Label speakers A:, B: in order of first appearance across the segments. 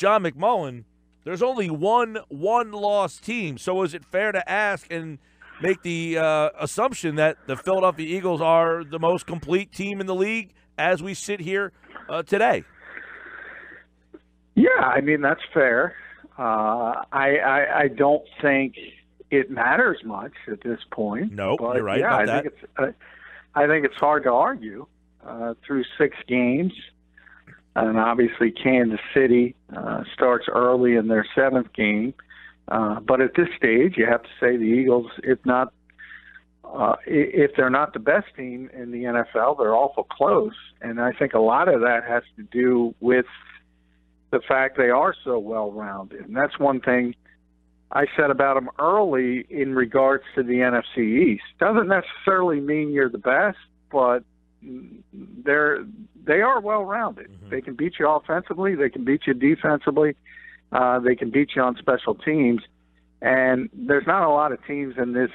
A: John McMullen, there's only one one-loss team. So is it fair to ask and make the assumption that the Philadelphia Eagles are the most complete team in the league as we sit here today?
B: Yeah, I mean, that's fair. I don't think it matters much at this point.
A: No,
B: but
A: you're right
B: yeah,
A: about that.
B: I think it's hard to argue through 6 games. And obviously Kansas City starts early in their 7th game. But at this stage, you have to say the Eagles, if they're not the best team in the NFL, they're awful close. And I think a lot of that has to do with the fact they are so well-rounded. And that's one thing I said about them early in regards to the NFC East. Doesn't necessarily mean you're the best, but they are well-rounded. Mm-hmm. They can beat you offensively. They can beat you defensively. They can beat you on special teams. And there's not a lot of teams in this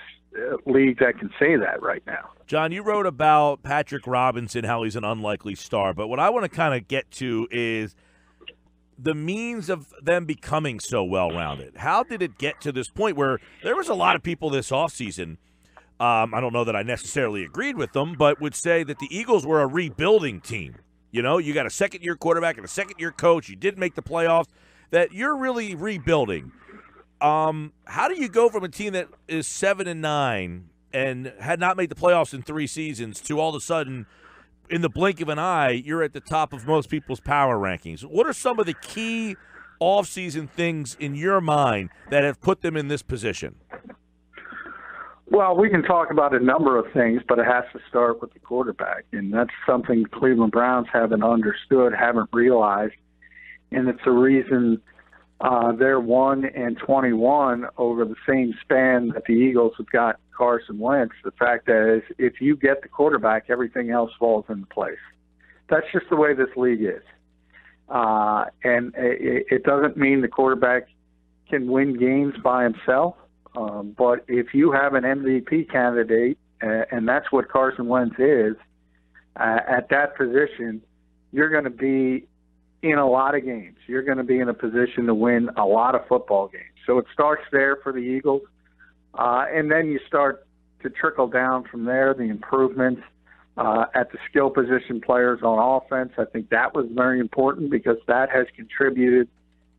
B: league that can say that right now.
A: John, you wrote about Patrick Robinson, how he's an unlikely star. But what I want to kind of get to is the means of them becoming so well-rounded. How did it get to this point where there was a lot of people this offseason, I don't know that I necessarily agreed with them, but would say that the Eagles were a rebuilding team. You know, you got a second-year quarterback and a second-year coach. You did make the playoffs. That you're really rebuilding. How do you go from a team that is 7-9 and had not made the playoffs in 3 seasons to all of a sudden, in the blink of an eye, you're at the top of most people's power rankings? What are some of the key offseason things in your mind that have put them in this position?
B: Well, we can talk about a number of things, but it has to start with the quarterback. And that's something the Cleveland Browns haven't understood, haven't realized. And it's a reason they're 1-21 over the same span that the Eagles have got Carson Wentz. The fact that is, if you get the quarterback, everything else falls into place. That's just the way this league is. And it doesn't mean the quarterback can win games by himself. But if you have an MVP candidate, and that's what Carson Wentz is, at that position, you're going to be in a lot of games. You're going to be in a position to win a lot of football games. So it starts there for the Eagles. And then you start to trickle down from there, the improvements at the skill position players on offense. I think that was very important because that has contributed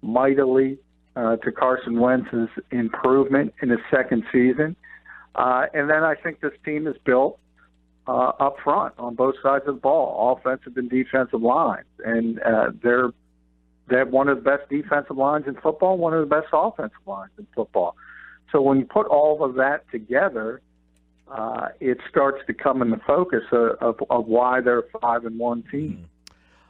B: mightily to Carson Wentz's improvement in his second season. And then I think this team is built up front on both sides of the ball, offensive and defensive lines. And they have one of the best defensive lines in football, one of the best offensive lines in football. So when you put all of that together, it starts to come in the focus of why they're a 5-1 team.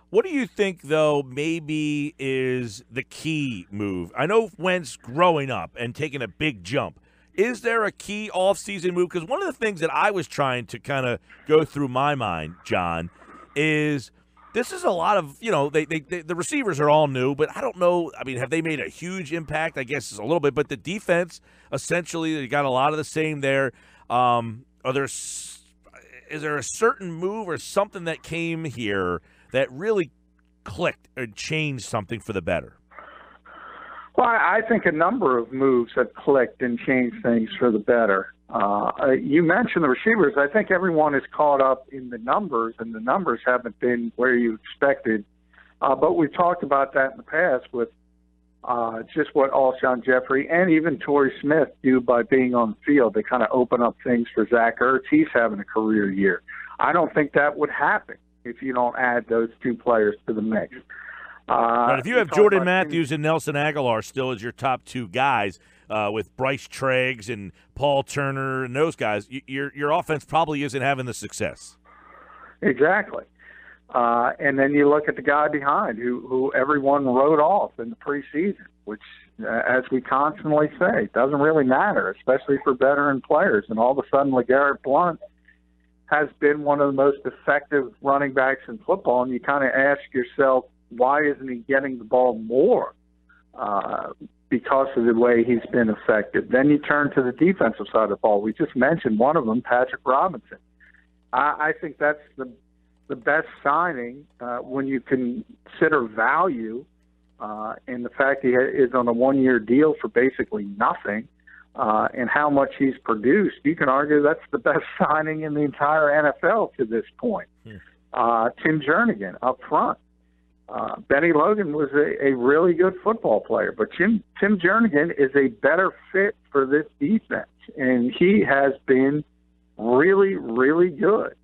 A: What do you think, though, maybe is the key move? I know Wentz growing up and taking a big jump. Is there a key offseason move? Because one of the things that I was trying to kind of go through my mind, John, is this is a lot of, you know, the receivers are all new, but I don't know. I mean, have they made a huge impact? I guess it's a little bit. But the defense, essentially, they got a lot of the same there. Is there a certain move or something that came here that really clicked or changed something for the better?
B: Well, I think a number of moves have clicked and changed things for the better. You mentioned the receivers. I think everyone is caught up in the numbers, and the numbers haven't been where you expected. But we've talked about that in the past with just what Alshon Jeffrey and even Torrey Smith do by being on the field. They kind of open up things for Zach Ertz. He's having a career year. I don't think that would happen if you don't add those 2 players to the mix.
A: But if you have Jordan Matthews and Nelson Aguilar still as your top 2 guys, with Bryce Treggs and Paul Turner and those guys, your offense probably isn't having the success.
B: Exactly. And then you look at the guy behind who everyone wrote off in the preseason, which, as we constantly say, doesn't really matter, especially for veteran players. And all of a sudden, LeGarrette Blount has been one of the most effective running backs in football, and you kind of ask yourself, why isn't he getting the ball more? Because of the way he's been effective. Then you turn to the defensive side of the ball. We just mentioned one of them, Patrick Robinson. I think that's the best signing when you consider value and the fact he is on a one-year deal for basically nothing, and how much he's produced, you can argue that's the best signing in the entire NFL to this point. Tim Jernigan up front. Benny Logan was a really good football player, but Tim Jernigan is a better fit for this defense, and he has been really, really good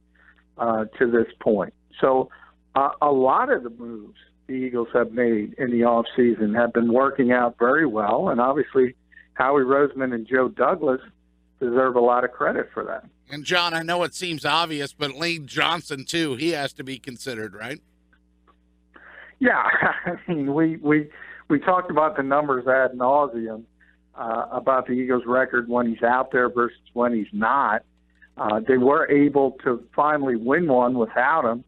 B: to this point. So a lot of the moves the Eagles have made in the offseason have been working out very well, and obviously Howie Roseman and Joe Douglas deserve a lot of credit for that.
C: And, John, I know it seems obvious, but Lane Johnson, too, he has to be considered, right?
B: Yeah, I mean, we talked about the numbers ad nauseum about the Eagles' record when he's out there versus when he's not. They were able to finally win one without him,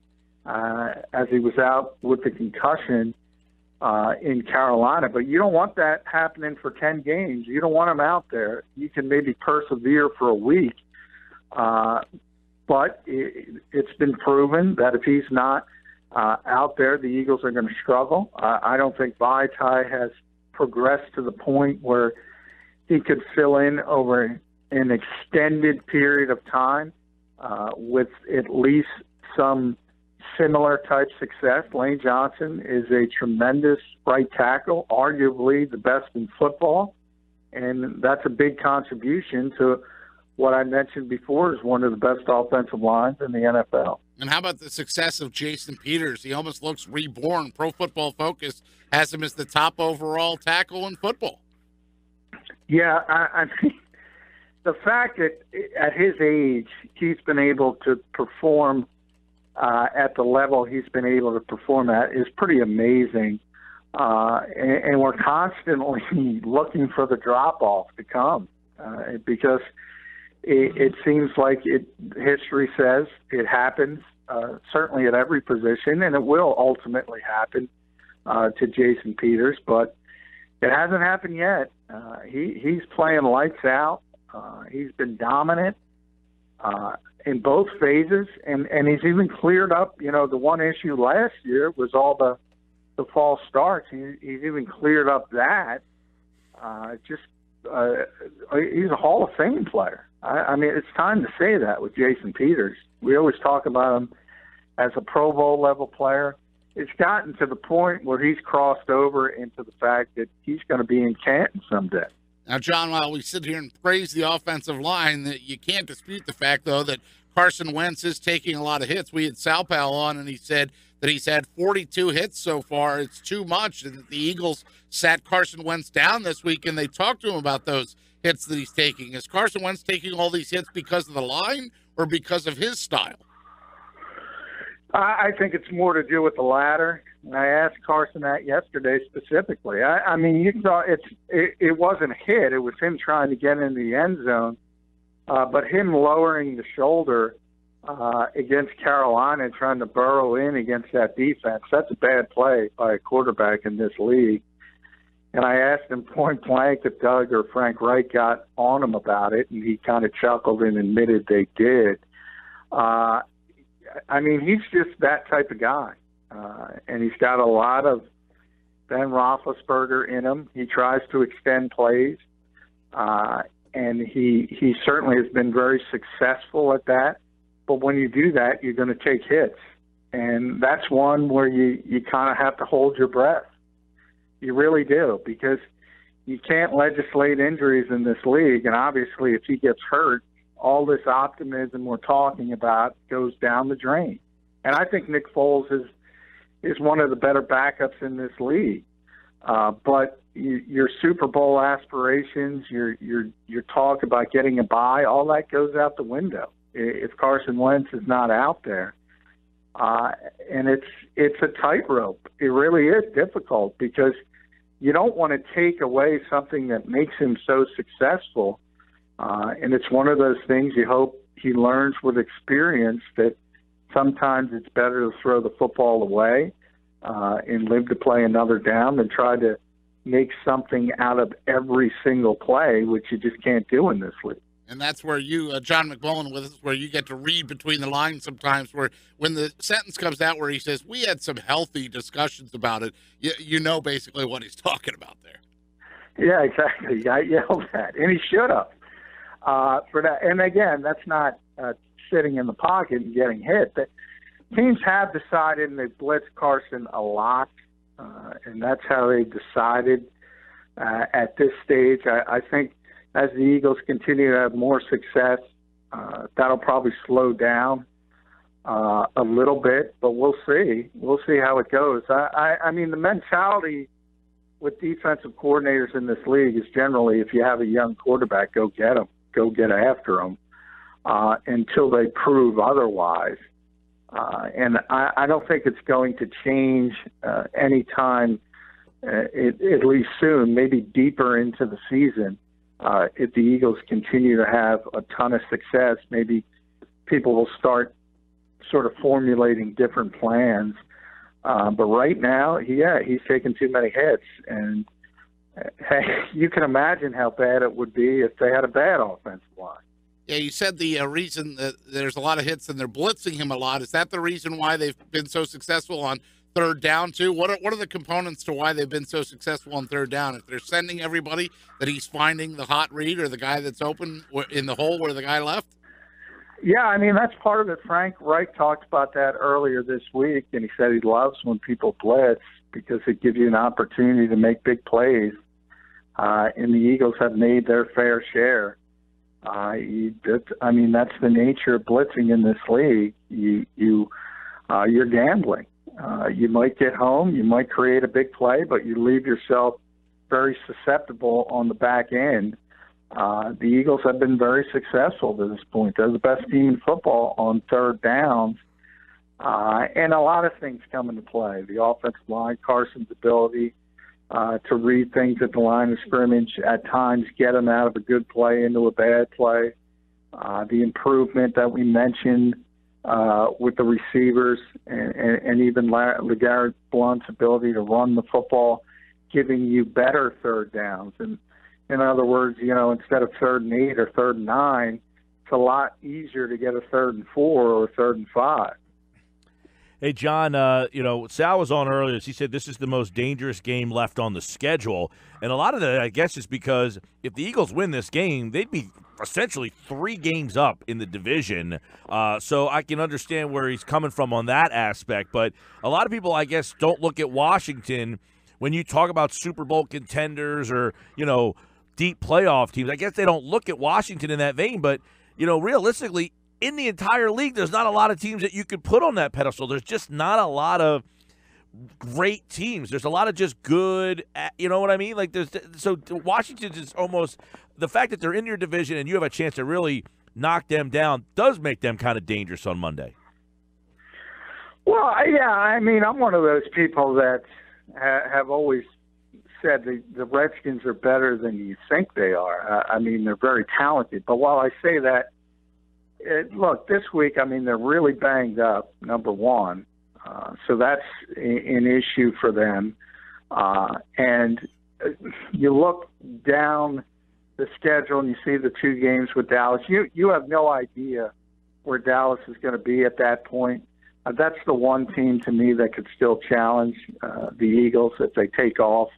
B: as he was out with the concussion in Carolina. But you don't want that happening for 10 games. You don't want him out there. You can maybe persevere for a week. But it's been proven that if he's not out there, the Eagles are going to struggle. I don't think Vaitai has progressed to the point where he could fill in over an extended period of time with at least some similar type success. Lane Johnson is a tremendous right tackle, arguably the best in football, and that's a big contribution to what I mentioned before is one of the best offensive lines in the NFL.
C: And how about the success of Jason Peters? He almost looks reborn. Pro Football Focus has him as the top overall tackle in football.
B: Yeah, I think the fact that at his age he's been able to perform at the level he's been able to perform at is pretty amazing. And we're constantly looking for the drop-off to come because it seems like history says it happens, certainly at every position, and it will ultimately happen to Jason Peters, but it hasn't happened yet. He's playing lights out. He's been dominant in both phases, and he's even cleared up, the one issue last year was all the false starts. He's even cleared up that. He's a Hall of Fame player. I mean, it's time to say that with Jason Peters. We always talk about him as a Pro Bowl level player. It's gotten to the point where he's crossed over into the fact that he's going to be in Canton someday.
C: Now, John, while we sit here and praise the offensive line, that you can't dispute the fact, though, that Carson Wentz is taking a lot of hits. We had Sal Pal on, and he said that he's had 42 hits so far. It's too much. And the Eagles sat Carson Wentz down this week, and they talked to him about those hits that he's taking. Is Carson Wentz taking all these hits because of the line or because of his style?
B: I think it's more to do with the latter. I asked Carson that yesterday specifically. I mean, you saw it wasn't a hit. It was him trying to get in the end zone. But him lowering the shoulder against Carolina and trying to burrow in against that defense, that's a bad play by a quarterback in this league. And I asked him point blank if Doug or Frank Reich got on him about it, and he kind of chuckled and admitted they did. I mean, he's just that type of guy. And he's got a lot of Ben Roethlisberger in him. He tries to extend plays. And he certainly has been very successful at that. But when you do that, you're going to take hits. And that's one where you kind of have to hold your breath. You really do, because you can't legislate injuries in this league. And obviously, if he gets hurt, all this optimism we're talking about goes down the drain. And I think Nick Foles is one of the better backups in this league. But your Super Bowl aspirations, your talk about getting a bye, all that goes out the window if Carson Wentz is not out there. And it's a tightrope. It really is difficult because you don't want to take away something that makes him so successful. And it's one of those things you hope he learns with experience, that sometimes it's better to throw the football away and live to play another down than try to make something out of every single play, which you just can't do in this league.
C: And that's where you, John McMullen, with us, where you get to read between the lines sometimes, where when the sentence comes out where he says, we had some healthy discussions about it, you know basically what he's talking about there.
B: Yeah, exactly. I yelled at, and he should have for that. And again, that's not sitting in the pocket and getting hit. But teams have decided, and they've blitzed Carson a lot, and that's how they decided at this stage. I think as the Eagles continue to have more success, that'll probably slow down a little bit, but we'll see. We'll see how it goes. I mean, the mentality with defensive coordinators in this league is generally, if you have a young quarterback, go get him, go get after him until they prove otherwise. And I don't think it's going to change anytime, at least soon, maybe deeper into the season. If the Eagles continue to have a ton of success, maybe people will start sort of formulating different plans. But right now, he's taking too many hits. And hey, you can imagine how bad it would be if they had a bad offensive line.
C: Yeah, you said the reason that there's a lot of hits and they're blitzing him a lot. Is that the reason why they've been so successful on third down too? What are the components to why they've been so successful on third down? If they're sending everybody, that he's finding the hot read or the guy that's open in the hole where the guy left?
B: Yeah, I mean, that's part of it. Frank Reich talked about that earlier this week, and he said he loves when people blitz because it gives you an opportunity to make big plays. And the Eagles have made their fair share. I mean, that's the nature of blitzing in this league. You're gambling. You might get home, you might create a big play, but you leave yourself very susceptible on the back end. The Eagles have been very successful to this point. They're the best team in football on third downs. And a lot of things come into play. The offensive line, Carson's ability to read things at the line of scrimmage, at times get them out of a good play into a bad play. The improvement that we mentioned with the receivers and even LeGarrette Blount's ability to run the football, giving you better third downs. And in other words, instead of 3rd and 8 or 3rd and 9, it's a lot easier to get a 3rd and 4 or 3rd and 5.
A: Hey, John, Sal was on earlier. He said this is the most dangerous game left on the schedule. And a lot of that, I guess, is because if the Eagles win this game, they'd be essentially 3 games up in the division. So I can understand where he's coming from on that aspect. But a lot of people, I guess, don't look at Washington when you talk about Super Bowl contenders or, deep playoff teams. I guess they don't look at Washington in that vein. But, realistically, in the entire league, there's not a lot of teams that you could put on that pedestal. There's just not a lot of great teams. There's a lot of just good, you know what I mean? So Washington is almost, the fact that they're in your division and you have a chance to really knock them down does make them kind of dangerous on Monday.
B: Well, yeah, I mean, I'm one of those people that have always said the Redskins are better than you think they are. I mean, they're very talented. But while I say that, look, this week, I mean, they're really banged up, number one. So that's an issue for them. And you look down the schedule and you see the 2 games with Dallas. You have no idea where Dallas is going to be at that point. That's the one team to me that could still challenge the Eagles if they take off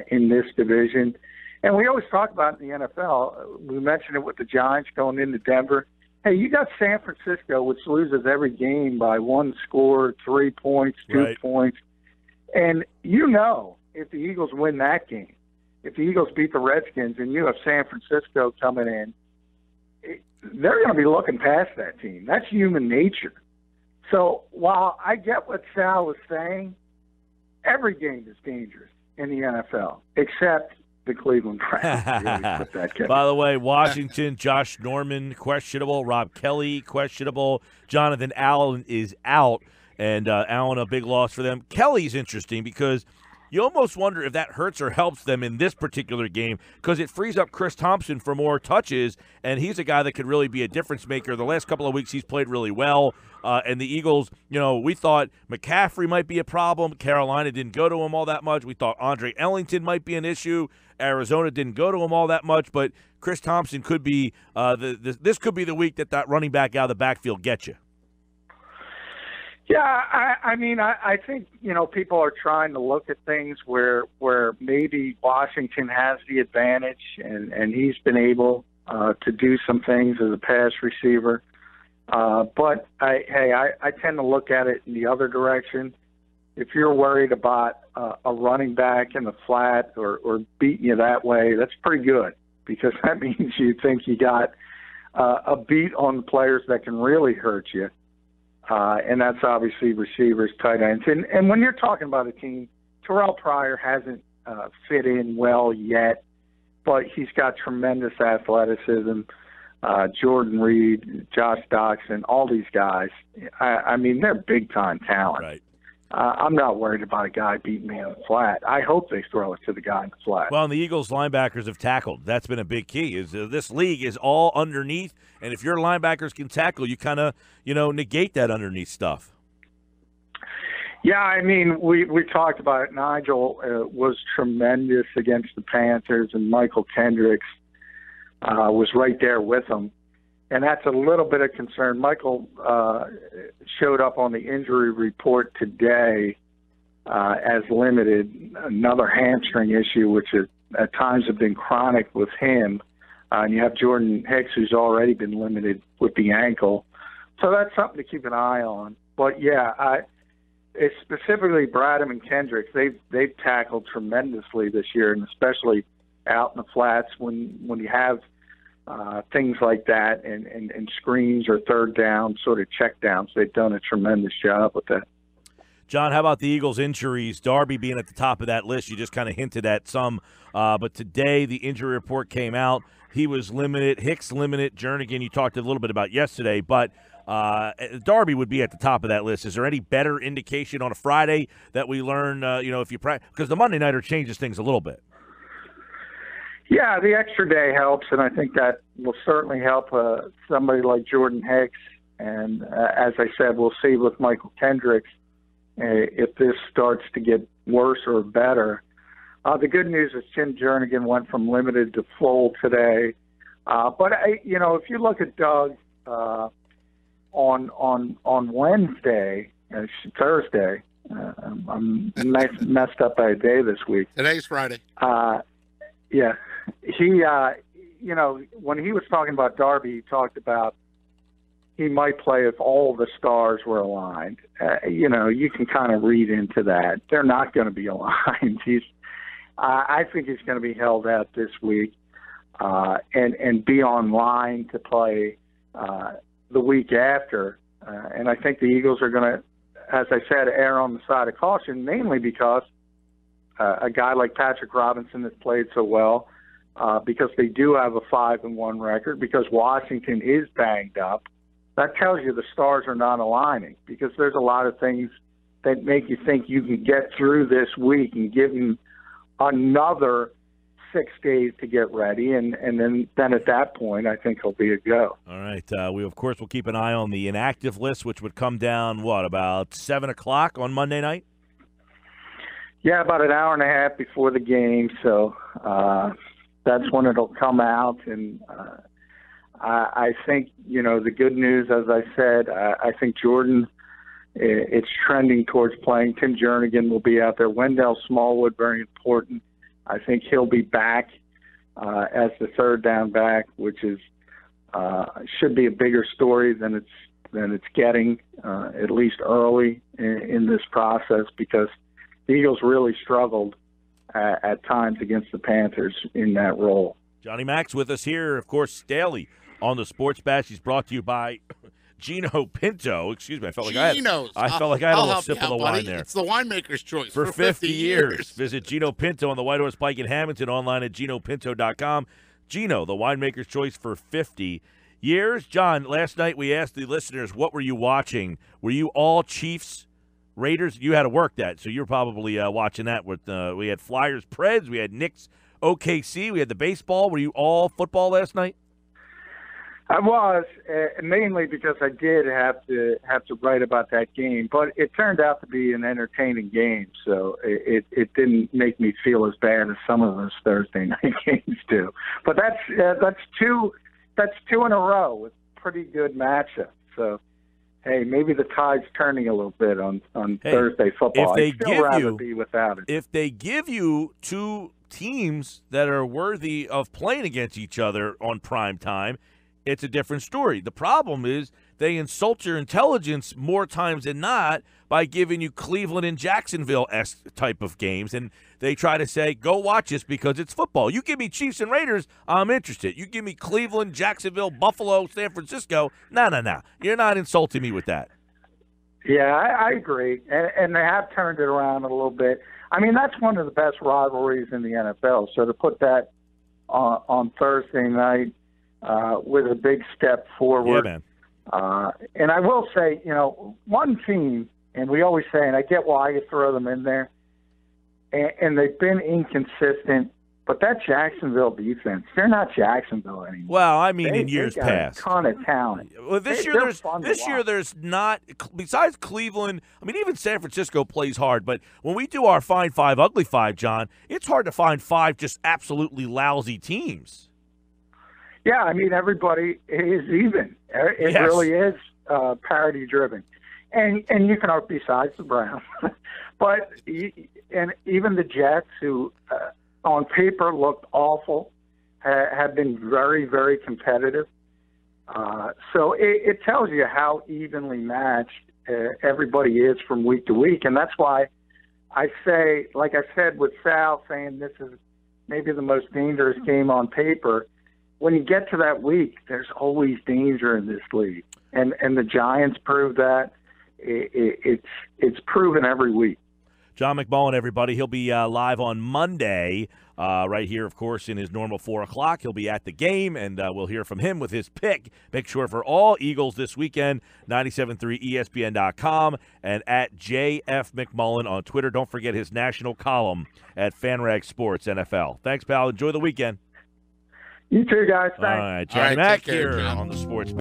B: in this division. And we always talk about in the NFL, we mentioned it with the Giants going into Denver. Hey, you got San Francisco, which loses every game by 1 score, 3 points, 2 points. And if the Eagles win that game, if the Eagles beat the Redskins and you have San Francisco coming in, they're going to be looking past that team. That's human nature. So while I get what Sal was saying, every game is dangerous in the NFL, except the Cleveland Browns.
A: By the way, Washington, Josh Norman, questionable. Rob Kelly, questionable. Jonathan Allen is out, and Allen, a big loss for them. Kelly's interesting because You almost wonder if that hurts or helps them in this particular game because it frees up Chris Thompson for more touches, and he's a guy that could really be a difference maker. The last couple of weeks he's played really well, and the Eagles, we thought McCaffrey might be a problem. Carolina didn't go to him all that much. We thought Andre Ellington might be an issue. Arizona didn't go to him all that much, but Chris Thompson could be this could be the week that running back out of the backfield gets you.
B: Yeah, I think, people are trying to look at things where maybe Washington has the advantage and he's been able to do some things as a pass receiver. But I tend to look at it in the other direction. If you're worried about a running back in the flat or beating you that way, that's pretty good because that means you think you got a beat on the players that can really hurt you. And that's obviously receivers, tight ends. And when you're talking about a team, Terrell Pryor hasn't fit in well yet, but he's got tremendous athleticism. Jordan Reed, Josh Doxson, all these guys, they're big-time talent.
A: Right.
B: I'm not worried about a guy beating me in the flat. I hope they throw it to the guy in the flat.
A: Well, and the Eagles linebackers have tackled. That's been a big key. Is this league is all underneath, and if your linebackers can tackle, you kind of negate that underneath stuff.
B: Yeah, we talked about it. Nigel was tremendous against the Panthers, and Michael Kendricks was right there with him. And that's a little bit of concern. Michael showed up on the injury report today as limited, another hamstring issue, which at times have been chronic with him. And you have Jordan Hicks, who's already been limited with the ankle. So that's something to keep an eye on. But, yeah, it's specifically Bradham and Kendricks. They've tackled tremendously this year, and especially out in the flats when you have – things like that and screens or third down, sort of check downs. They've done a tremendous job with that.
A: John, how about the Eagles' injuries? Darby being at the top of that list. You just kind of hinted at some. But today the injury report came out. He was limited. Hicks limited. Jernigan you talked a little bit about yesterday. But Darby would be at the top of that list. Is there any better indication on a Friday that we learn, if you practice? Because the Monday Nighter changes things a little bit.
B: Yeah, the extra day helps, and I think that will certainly help somebody like Jordan Hicks. And as I said, we'll see with Michael Kendricks if this starts to get worse or better. The good news is Tim Jernigan went from limited to full today. But if you look at Doug on Wednesday, Thursday, I'm messed up by a day this week.
C: Today's Friday.
B: Yeah, he, when he was talking about Darby, he talked about he might play if all the stars were aligned. You can kind of read into that. They're not going to be aligned. I think he's going to be held out this week and be online to play the week after. And I think the Eagles are going to, as I said, err on the side of caution, mainly because a guy like Patrick Robinson has played so well, because they do have a 5-1 record, because Washington is banged up. That tells you the stars are not aligning, because there's a lot of things that make you think you can get through this week and give him another 6 days to get ready, and then at that point, I think he'll be a go.
A: All right. We, of course, will keep an eye on the inactive list, which would come down, about 7 o'clock on Monday night?
B: Yeah, about an hour and a half before the game, so that's when it'll come out. And I think, the good news, as I said, I think Jordan, it's trending towards playing. Tim Jernigan will be out there. Wendell Smallwood, very important. I think he'll be back as the third down back, which is should be a bigger story than it's getting, at least early in this process, because the Eagles really struggled at times against the Panthers in that role.
A: Johnny Mack's with us here, of course, daily on the Sports Bash. He's brought to you by Gino Pinto. Excuse me, I felt like I had a little sip of the wine there.
C: It's the winemaker's choice
A: for 50 years. Visit Gino Pinto on the White Horse Pike in Hamilton, online at GinoPinto.com. Gino, the winemaker's choice for 50 years. John, last night we asked the listeners, what were you watching? Were you all Chiefs Raiders, you had to work that, so you're probably watching that. With we had Flyers, Preds, we had Knicks, OKC, we had the baseball. Were you all football last night?
B: I was, mainly because I did have to write about that game, but it turned out to be an entertaining game, so it didn't make me feel as bad as some of those Thursday night games do. But that's two in a row with pretty good matchups. So, hey, maybe the tide's turning a little bit on Thursday football. I'd still rather be without it.
A: If they give you two teams that are worthy of playing against each other on prime time, it's a different story. The problem is they insult your intelligence more times than not by giving you Cleveland and Jacksonville-esque type of games, and they try to say, go watch this because it's football. You give me Chiefs and Raiders, I'm interested. You give me Cleveland, Jacksonville, Buffalo, San Francisco, no. You're not insulting me with that.
B: Yeah, I agree, and they have turned it around a little bit. I mean, that's one of the best rivalries in the NFL, so to put that on Thursday night, with a big step forward.
A: Yeah, man.
B: And I will say, one team, and we always say, and I get why you throw them in there, and they've been inconsistent, but that Jacksonville defense, they're not Jacksonville anymore.
A: Well, I mean, in years past.
B: A ton of talent.
A: Well, this year there's not, besides Cleveland, I mean, even San Francisco plays hard, but when we do our Fine Five, Ugly Five, John, it's hard to find five just absolutely lousy teams.
B: Yeah, I mean, everybody is even. It really is parity-driven. And you can, besides the Browns, but and even the Jets, who on paper looked awful, have been very, very competitive. So it tells you how evenly matched everybody is from week to week. And that's why I say, like I said with Sal, saying this is maybe the most dangerous game on paper, when you get to that week, there's always danger in this league, and the Giants prove that. It's proven every week.
A: John McMullen, everybody. He'll be live on Monday, right here, of course, in his normal 4 o'clock. He'll be at the game, and we'll hear from him with his pick. Make sure for all Eagles this weekend, 97.3 ESPN.com, and at JF McMullen on Twitter. Don't forget his national column at FanRag Sports NFL. Thanks, pal. Enjoy the weekend.
B: You too, guys. Thanks.
A: All right, Johnny Mack here on the Sports